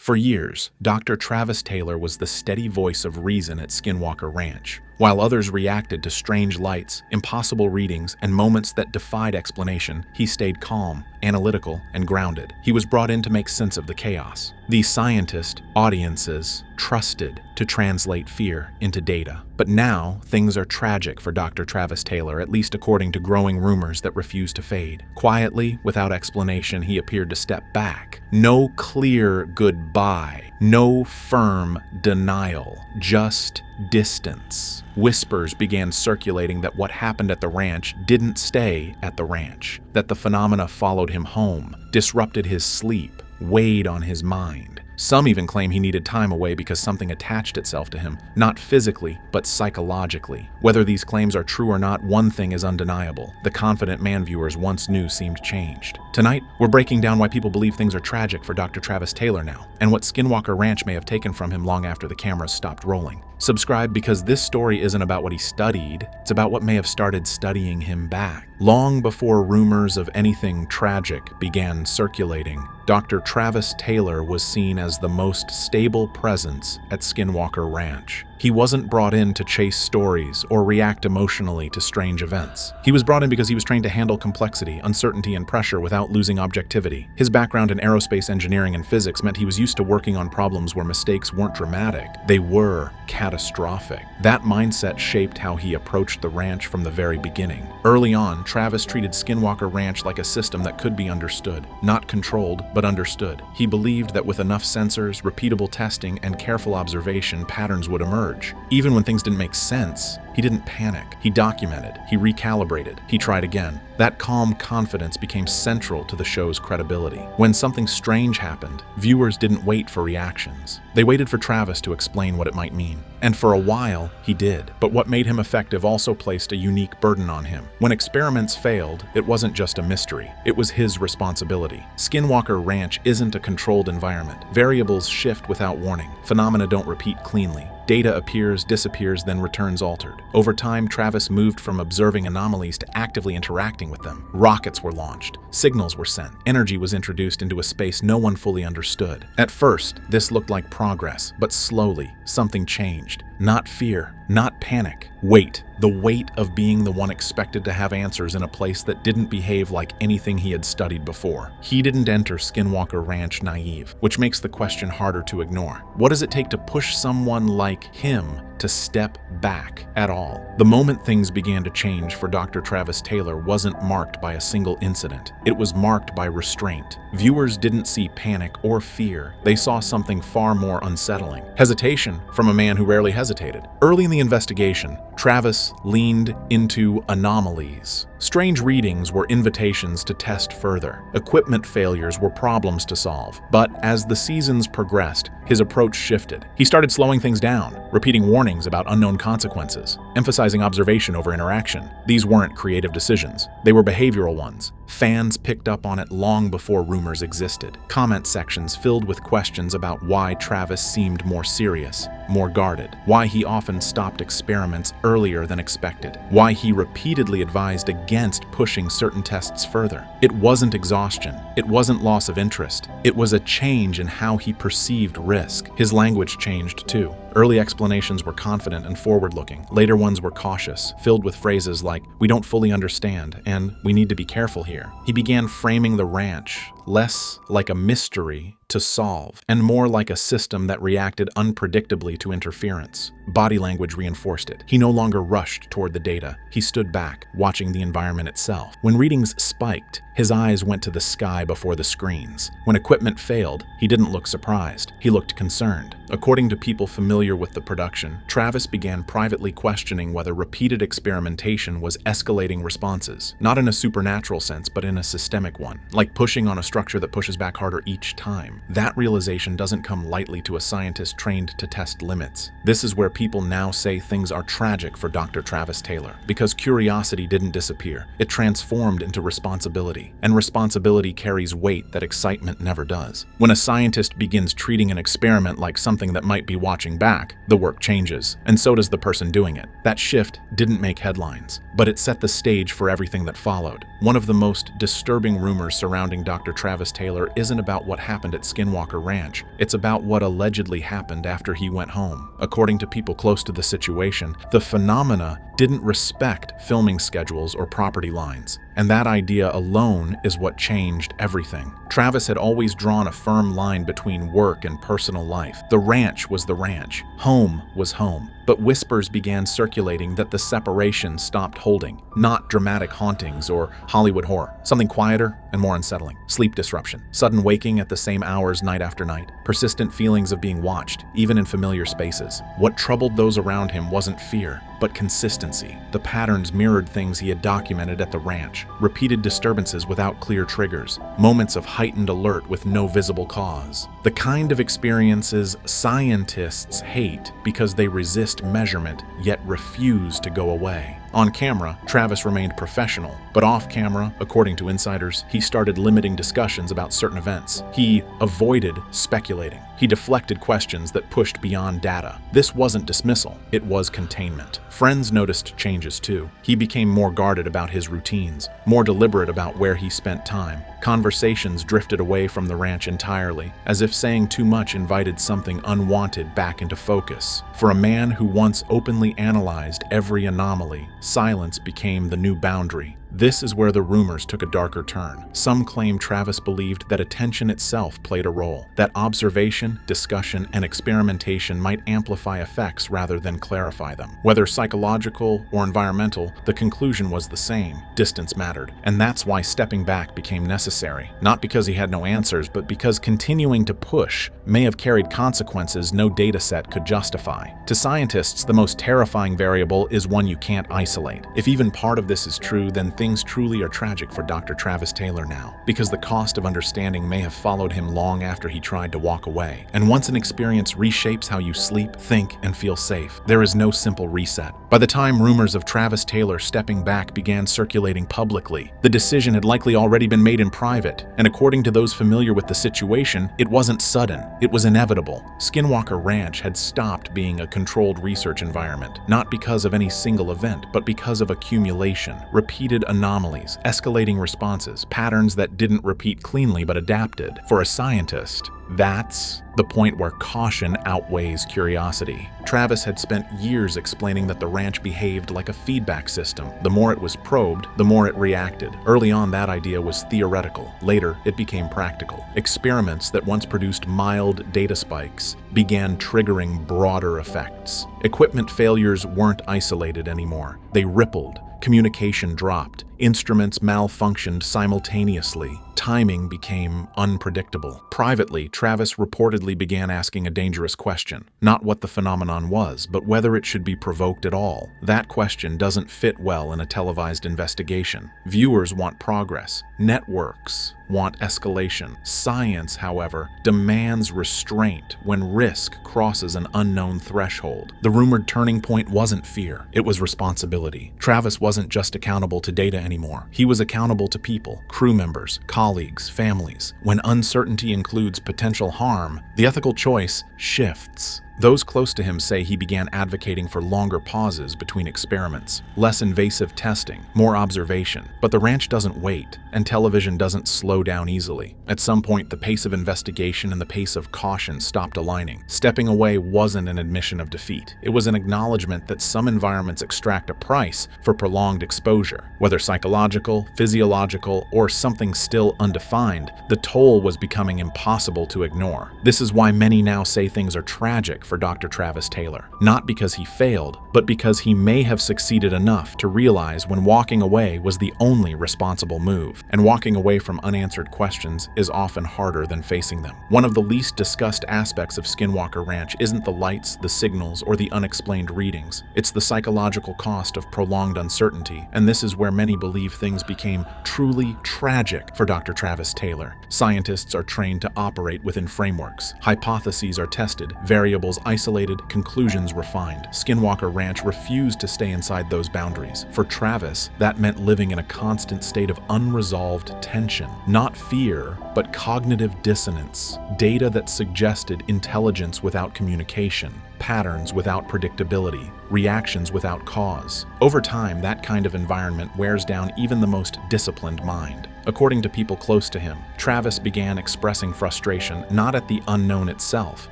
For years, Dr. Travis Taylor was the steady voice of reason at Skinwalker Ranch. While others reacted to strange lights, impossible readings, and moments that defied explanation, he stayed calm, analytical, and grounded. He was brought in to make sense of the chaos. The scientist, audiences, trusted to translate fear into data. But now, things are tragic for Dr. Travis Taylor, at least according to growing rumors that refuse to fade. Quietly, without explanation, he appeared to step back. No clear goodbye, no firm denial, just distance. Whispers began circulating that what happened at the ranch didn't stay at the ranch, that the phenomena followed him home, disrupted his sleep, weighed on his mind. Some even claim he needed time away because something attached itself to him, not physically, but psychologically. Whether these claims are true or not, one thing is undeniable. The confident man viewers once knew seemed changed. Tonight, we're breaking down why people believe things are tragic for Dr. Travis Taylor now, and what Skinwalker Ranch may have taken from him long after the cameras stopped rolling. Subscribe because this story isn't about what he studied, it's about what may have started studying him back. Long before rumors of anything tragic began circulating, Dr. Travis Taylor was seen as the most stable presence at Skinwalker Ranch. He wasn't brought in to chase stories or react emotionally to strange events. He was brought in because he was trained to handle complexity, uncertainty, and pressure without losing objectivity. His background in aerospace engineering and physics meant he was used to working on problems where mistakes weren't dramatic, they were catastrophic. That mindset shaped how he approached the ranch from the very beginning. Early on, Travis treated Skinwalker Ranch like a system that could be understood, not controlled, but understood. He believed that with enough sensors, repeatable testing, and careful observation, patterns would emerge. Even when things didn't make sense, he didn't panic. He documented, he recalibrated, he tried again. That calm confidence became central to the show's credibility. When something strange happened, viewers didn't wait for reactions. They waited for Travis to explain what it might mean. And for a while, he did. But what made him effective also placed a unique burden on him. When experiments failed, it wasn't just a mystery. It was his responsibility. Skinwalker Ranch isn't a controlled environment. Variables shift without warning. Phenomena don't repeat cleanly. Data appears, disappears, then returns altered. Over time, Travis moved from observing anomalies to actively interacting with them. Rockets were launched. Signals were sent. Energy was introduced into a space no one fully understood. At first, this looked like progress, but slowly, something changed. Not fear, not panic. Weight. The weight of being the one expected to have answers in a place that didn't behave like anything he had studied before. He didn't enter Skinwalker Ranch naive, which makes the question harder to ignore. What does it take to push someone like him to step back at all? The moment things began to change for Dr. Travis Taylor wasn't marked by a single incident. It was marked by restraint. Viewers didn't see panic or fear. They saw something far more unsettling. Hesitation from a man who rarely hesitated. Early in the investigation, Travis leaned into anomalies. Strange readings were invitations to test further. Equipment failures were problems to solve. But as the seasons progressed, his approach shifted. He started slowing things down, repeating warnings about unknown consequences, emphasizing observation over interaction. These weren't creative decisions. They were behavioral ones. Fans picked up on it long before rumors existed. Comment sections filled with questions about why Travis seemed more serious, more guarded, why he often stopped experiments earlier than expected, why he repeatedly advised against pushing certain tests further. It wasn't exhaustion. It wasn't loss of interest. It was a change in how he perceived risk. His language changed too. Early explanations were confident and forward-looking. Later ones were cautious, filled with phrases like, "We don't fully understand," and "We need to be careful here." He began framing the ranch less like a mystery to solve, and more like a system that reacted unpredictably to interference. Body language reinforced it. He no longer rushed toward the data. He stood back, watching the environment itself. When readings spiked, his eyes went to the sky before the screens. When equipment failed, he didn't look surprised. He looked concerned. According to people familiar with the production, Travis began privately questioning whether repeated experimentation was escalating responses, not in a supernatural sense, but in a systemic one, like pushing on a structure that pushes back harder each time. That realization doesn't come lightly to a scientist trained to test limits. This is where people now say things are tragic for Dr. Travis Taylor, because curiosity didn't disappear. It transformed into responsibility, and responsibility carries weight that excitement never does. When a scientist begins treating an experiment like something something that might be watching back, the work changes, and so does the person doing it. That shift didn't make headlines, but it set the stage for everything that followed. One of the most disturbing rumors surrounding Dr. Travis Taylor isn't about what happened at Skinwalker Ranch. It's about what allegedly happened after he went home. According to people close to the situation, the phenomena didn't respect filming schedules or property lines, and that idea alone is what changed everything. Travis had always drawn a firm line between work and personal life. The ranch was the ranch. Home was home. But whispers began circulating that the separation stopped holding. Not dramatic hauntings or Hollywood horror. Something quieter and more unsettling. Sleep disruption. Sudden waking at the same hours night after night. Persistent feelings of being watched, even in familiar spaces. What troubled those around him wasn't fear, but consistency. The patterns mirrored things he had documented at the ranch. Repeated disturbances without clear triggers. Moments of heightened alert with no visible cause. The kind of experiences scientists hate because they resist measurement, yet refuse to go away. On camera, Travis remained professional, but off camera, according to insiders, he started limiting discussions about certain events. He avoided speculating. He deflected questions that pushed beyond data. This wasn't dismissal, it was containment. Friends noticed changes too. He became more guarded about his routines, more deliberate about where he spent time. Conversations drifted away from the ranch entirely, as if saying too much invited something unwanted back into focus. For a man who once openly analyzed every anomaly, silence became the new boundary. This is where the rumors took a darker turn. Some claim Travis believed that attention itself played a role, that observation, discussion, and experimentation might amplify effects rather than clarify them. Whether psychological or environmental, the conclusion was the same. Distance mattered, and that's why stepping back became necessary. Not because he had no answers, but because continuing to push may have carried consequences no data set could justify. To scientists, the most terrifying variable is one you can't isolate. If even part of this is true, then things truly are tragic for Dr. Travis Taylor now, because the cost of understanding may have followed him long after he tried to walk away. And once an experience reshapes how you sleep, think, and feel safe, there is no simple reset. By the time rumors of Travis Taylor stepping back began circulating publicly, the decision had likely already been made in private, and according to those familiar with the situation, it wasn't sudden, it was inevitable. Skinwalker Ranch had stopped being a controlled research environment, not because of any single event, but because of accumulation, repeated anomalies, escalating responses, patterns that didn't repeat cleanly but adapted. For a scientist, that's the point where caution outweighs curiosity. Travis had spent years explaining that the ranch behaved like a feedback system. The more it was probed, the more it reacted. Early on, that idea was theoretical. Later, it became practical. Experiments that once produced mild data spikes began triggering broader effects. Equipment failures weren't isolated anymore. They rippled. Communication dropped. Instruments malfunctioned simultaneously. Timing became unpredictable. Privately, Travis reportedly began asking a dangerous question. Not what the phenomenon was, but whether it should be provoked at all. That question doesn't fit well in a televised investigation. Viewers want progress. Networks want escalation. Science, however, demands restraint when risk crosses an unknown threshold. The rumored turning point wasn't fear, it was responsibility. Travis wasn't just accountable to data anymore. He was accountable to people, crew members, colleagues, families. When uncertainty includes potential harm, the ethical choice shifts. Those close to him say he began advocating for longer pauses between experiments, less invasive testing, more observation. But the ranch doesn't wait, and television doesn't slow down easily. At some point, the pace of investigation and the pace of caution stopped aligning. Stepping away wasn't an admission of defeat. It was an acknowledgement that some environments extract a price for prolonged exposure. Whether psychological, physiological, or something still undefined, the toll was becoming impossible to ignore. This is why many now say things are tragic for Dr. Travis Taylor. Not because he failed, but because he may have succeeded enough to realize when walking away was the only responsible move. And walking away from unanswered questions is often harder than facing them. One of the least discussed aspects of Skinwalker Ranch isn't the lights, the signals, or the unexplained readings. It's the psychological cost of prolonged uncertainty, and this is where many believe things became truly tragic for Dr. Travis Taylor. Scientists are trained to operate within frameworks. Hypotheses are tested, variables details isolated, conclusions refined. Skinwalker Ranch refused to stay inside those boundaries. For Travis, that meant living in a constant state of unresolved tension. Not fear, but cognitive dissonance. Data that suggested intelligence without communication, patterns without predictability, reactions without cause. Over time, that kind of environment wears down even the most disciplined mind. According to people close to him, Travis began expressing frustration not at the unknown itself,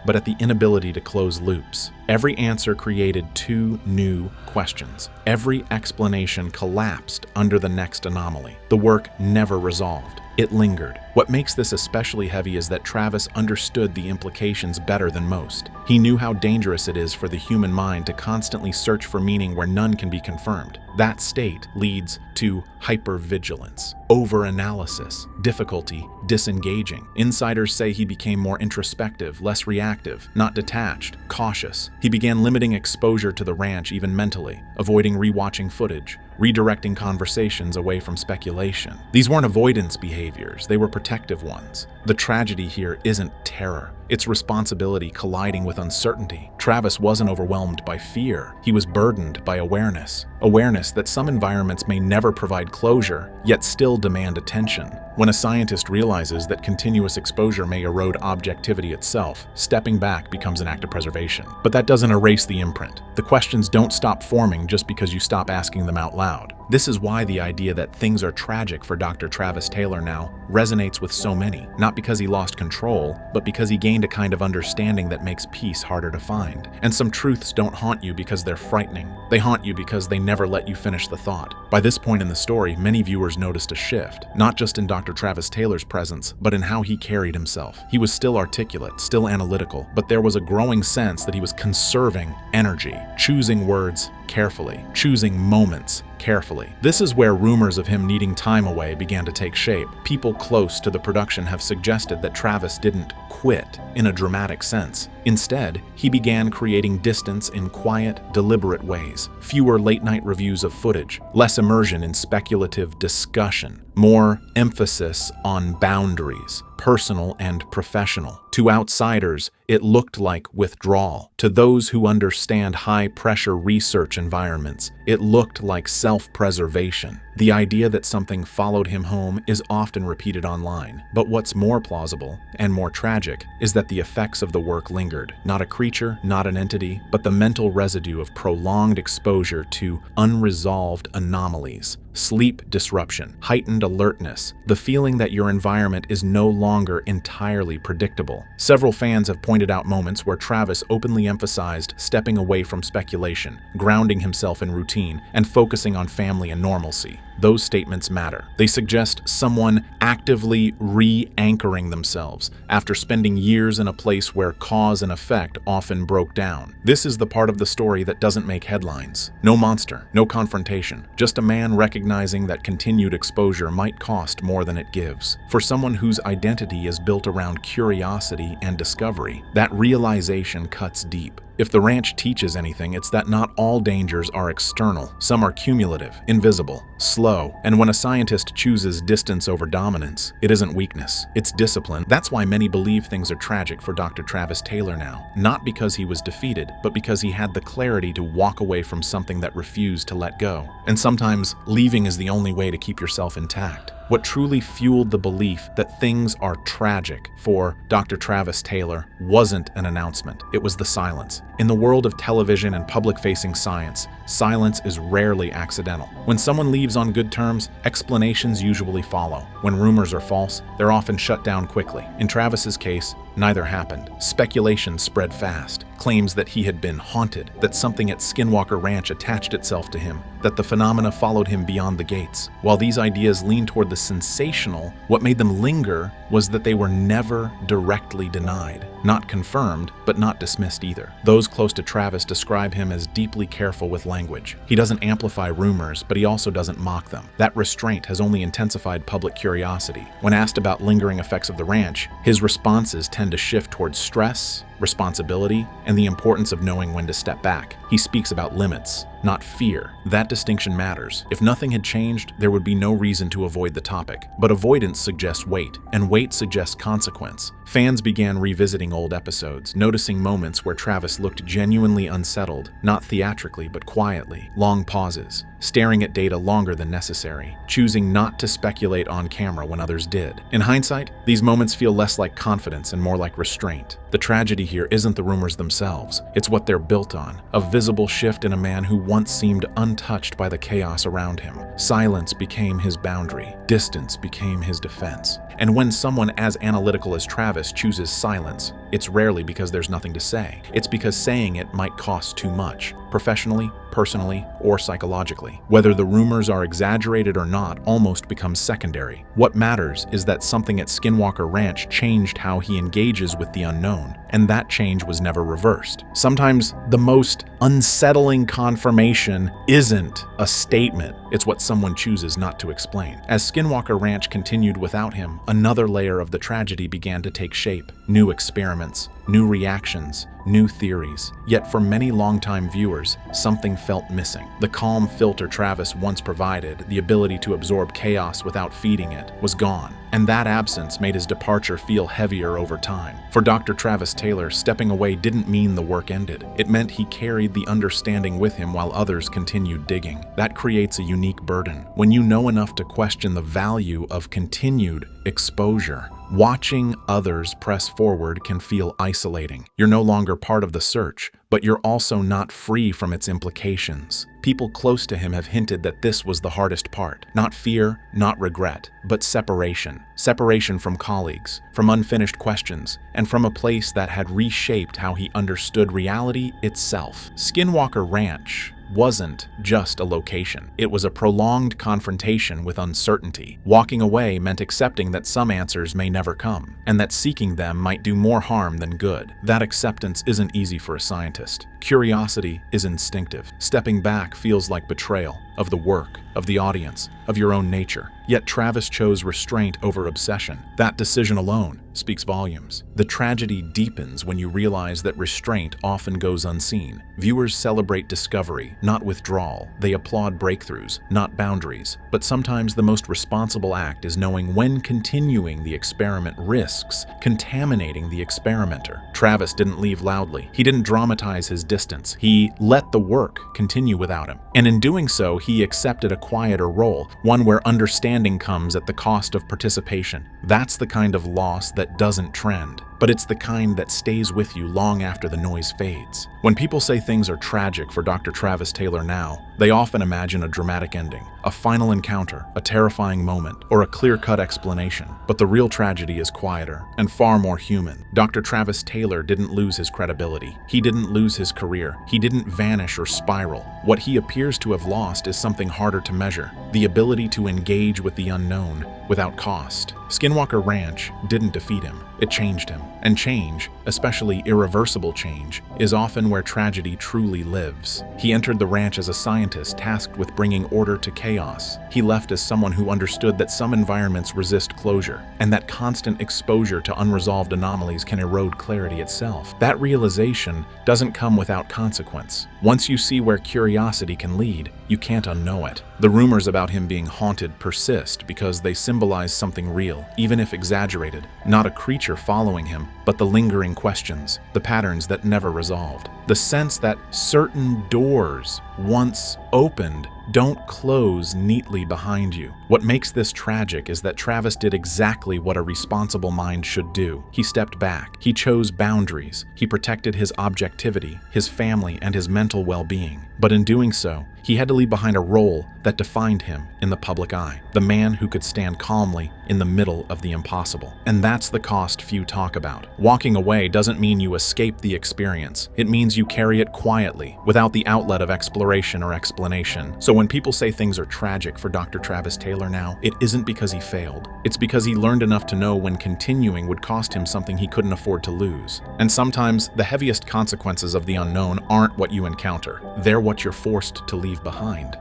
but at the inability to close loops. Every answer created two new questions. Every explanation collapsed under the next anomaly. The work never resolved. It lingered. What makes this especially heavy is that Travis understood the implications better than most. He knew how dangerous it is for the human mind to constantly search for meaning where none can be confirmed. That state leads to hypervigilance, overanalysis, difficulty disengaging. Insiders say he became more introspective, less reactive, not detached, cautious. He began limiting exposure to the ranch even mentally, avoiding rewatching footage, redirecting conversations away from speculation. These weren't avoidance behaviors, they were protective ones. The tragedy here isn't terror, it's responsibility colliding with uncertainty. Travis wasn't overwhelmed by fear, he was burdened by awareness. Awareness that some environments may never provide closure, yet still demand attention. When a scientist realizes that continuous exposure may erode objectivity itself, stepping back becomes an act of preservation. But that doesn't erase the imprint. The questions don't stop forming just because you stop asking them out loud. This is why the idea that things are tragic for Dr. Travis Taylor now resonates with so many, not because he lost control, but because he gained a kind of understanding that makes peace harder to find. And some truths don't haunt you because they're frightening. They haunt you because they never let you finish the thought. By this point in the story, many viewers noticed a shift, not just in Dr. Travis Taylor's presence, but in how he carried himself. He was still articulate, still analytical, but there was a growing sense that he was conserving energy, choosing words carefully, choosing moments carefully. This is where rumors of him needing time away began to take shape. People close to the production have suggested that Travis didn't quit in a dramatic sense. Instead, he began creating distance in quiet, deliberate ways. Fewer late-night reviews of footage, less immersion in speculative discussion, more emphasis on boundaries, personal and professional. To outsiders, it looked like withdrawal. To those who understand high-pressure research environments, it looked like self-preservation. The idea that something followed him home is often repeated online. But what's more plausible, and more tragic, is that the effects of the work lingered. Not a creature, not an entity, but the mental residue of prolonged exposure to unresolved anomalies. Sleep disruption, heightened alertness, the feeling that your environment is no longer entirely predictable. Several fans have pointed out moments where Travis openly emphasized stepping away from speculation, grounding himself in routine, and focusing on family and normalcy. Those statements matter. They suggest someone actively re-anchoring themselves after spending years in a place where cause and effect often broke down. This is the part of the story that doesn't make headlines. No monster, no confrontation, just a man recognizing that continued exposure might cost more than it gives. For someone whose identity is built around curiosity and discovery, that realization cuts deep. If the ranch teaches anything, it's that not all dangers are external. Some are cumulative, invisible, slow, and when a scientist chooses distance over dominance, it isn't weakness, it's discipline. That's why many believe things are tragic for Dr. Travis Taylor now. Not because he was defeated, but because he had the clarity to walk away from something that refused to let go. And sometimes, leaving is the only way to keep yourself intact. What truly fueled the belief that things are tragic for Dr. Travis Taylor wasn't an announcement, it was the silence. In the world of television and public-facing science, silence is rarely accidental. When someone leaves on good terms, explanations usually follow. When rumors are false, they're often shut down quickly. In Travis's case, neither happened. Speculation spread fast. Claims that he had been haunted, that something at Skinwalker Ranch attached itself to him, that the phenomena followed him beyond the gates. While these ideas leaned toward the sensational, what made them linger was that they were never directly denied. Not confirmed, but not dismissed either. Those close to Travis describe him as deeply careful with language. He doesn't amplify rumors, but he also doesn't mock them. That restraint has only intensified public curiosity. When asked about lingering effects of the ranch, his responses tend to shift towards stress, responsibility, and the importance of knowing when to step back. He speaks about limits, not fear. That distinction matters. If nothing had changed, there would be no reason to avoid the topic. But avoidance suggests weight, and weight suggests consequence. Fans began revisiting old episodes, noticing moments where Travis looked genuinely unsettled, not theatrically but quietly. Long pauses, staring at data longer than necessary, choosing not to speculate on camera when others did. In hindsight, these moments feel less like confidence and more like restraint. The tragedy here isn't the rumors themselves, it's what they're built on. A visible shift in a man who once seemed untouched by the chaos around him. Silence became his boundary, distance became his defense. And when someone as analytical as Travis chooses silence, it's rarely because there's nothing to say. It's because saying it might cost too much, professionally, personally, or psychologically. Whether the rumors are exaggerated or not almost becomes secondary. What matters is that something at Skinwalker Ranch changed how he engages with the unknown, and that change was never reversed. Sometimes the most unsettling confirmation isn't a statement, it's what someone chooses not to explain. As Skinwalker Ranch continued without him, another layer of the tragedy began to take shape. New experiments, new reactions, new theories. Yet for many longtime viewers, something felt missing. The calm filter Travis once provided, the ability to absorb chaos without feeding it, was gone. And that absence made his departure feel heavier over time. For Dr. Travis Taylor, stepping away didn't mean the work ended. It meant he carried the understanding with him while others continued digging. That creates a unique burden. When you know enough to question the value of continued exposure, watching others press forward can feel isolating. You're no longer part of the search, but you're also not free from its implications. People close to him have hinted that this was the hardest part. Not fear, not regret, but separation. Separation from colleagues, from unfinished questions, and from a place that had reshaped how he understood reality itself. Skinwalker Ranch wasn't just a location. It was a prolonged confrontation with uncertainty. Walking away meant accepting that some answers may never come, and that seeking them might do more harm than good. That acceptance isn't easy for a scientist. Curiosity is instinctive. Stepping back feels like betrayal of the work, of the audience, of your own nature. Yet Travis chose restraint over obsession. That decision alone speaks volumes. The tragedy deepens when you realize that restraint often goes unseen. Viewers celebrate discovery, not withdrawal. They applaud breakthroughs, not boundaries. But sometimes the most responsible act is knowing when continuing the experiment risks contaminating the experimenter. Travis didn't leave loudly. He didn't dramatize his distance. He let the work continue without him. And in doing so, he accepted a quieter role, one where understanding comes at the cost of participation. That's the kind of loss that doesn't trend, but it's the kind that stays with you long after the noise fades. When people say things are tragic for Dr. Travis Taylor now, they often imagine a dramatic ending, a final encounter, a terrifying moment, or a clear-cut explanation. But the real tragedy is quieter and far more human. Dr. Travis Taylor didn't lose his credibility. He didn't lose his career. He didn't vanish or spiral. What he appears to have lost is something harder to measure: the ability to engage with the unknown without cost. Skinwalker Ranch didn't defeat him, it changed him. And change, especially irreversible change, is often where tragedy truly lives. He entered the ranch as a scientist tasked with bringing order to chaos. He left as someone who understood that some environments resist closure, and that constant exposure to unresolved anomalies can erode clarity itself. That realization doesn't come without consequence. Once you see where curiosity can lead, you can't unknow it. The rumors about him being haunted persist because they symbolize something real, even if exaggerated. Not a creature following him, but the lingering questions, the patterns that never resolved. The sense that certain doors, once opened, don't close neatly behind you. What makes this tragic is that Travis did exactly what a responsible mind should do. He stepped back. He chose boundaries. He protected his objectivity, his family, and his mental well-being. But in doing so, he had to leave behind a role that defined him in the public eye. The man who could stand calmly in the middle of the impossible. And that's the cost few talk about. Walking away doesn't mean you escape the experience. It means you carry it quietly, without the outlet of exploration or explanation. So when people say things are tragic for Dr. Travis Taylor now, it isn't because he failed. It's because he learned enough to know when continuing would cost him something he couldn't afford to lose. And sometimes the heaviest consequences of the unknown aren't what you encounter. They're what you're forced to leave behind.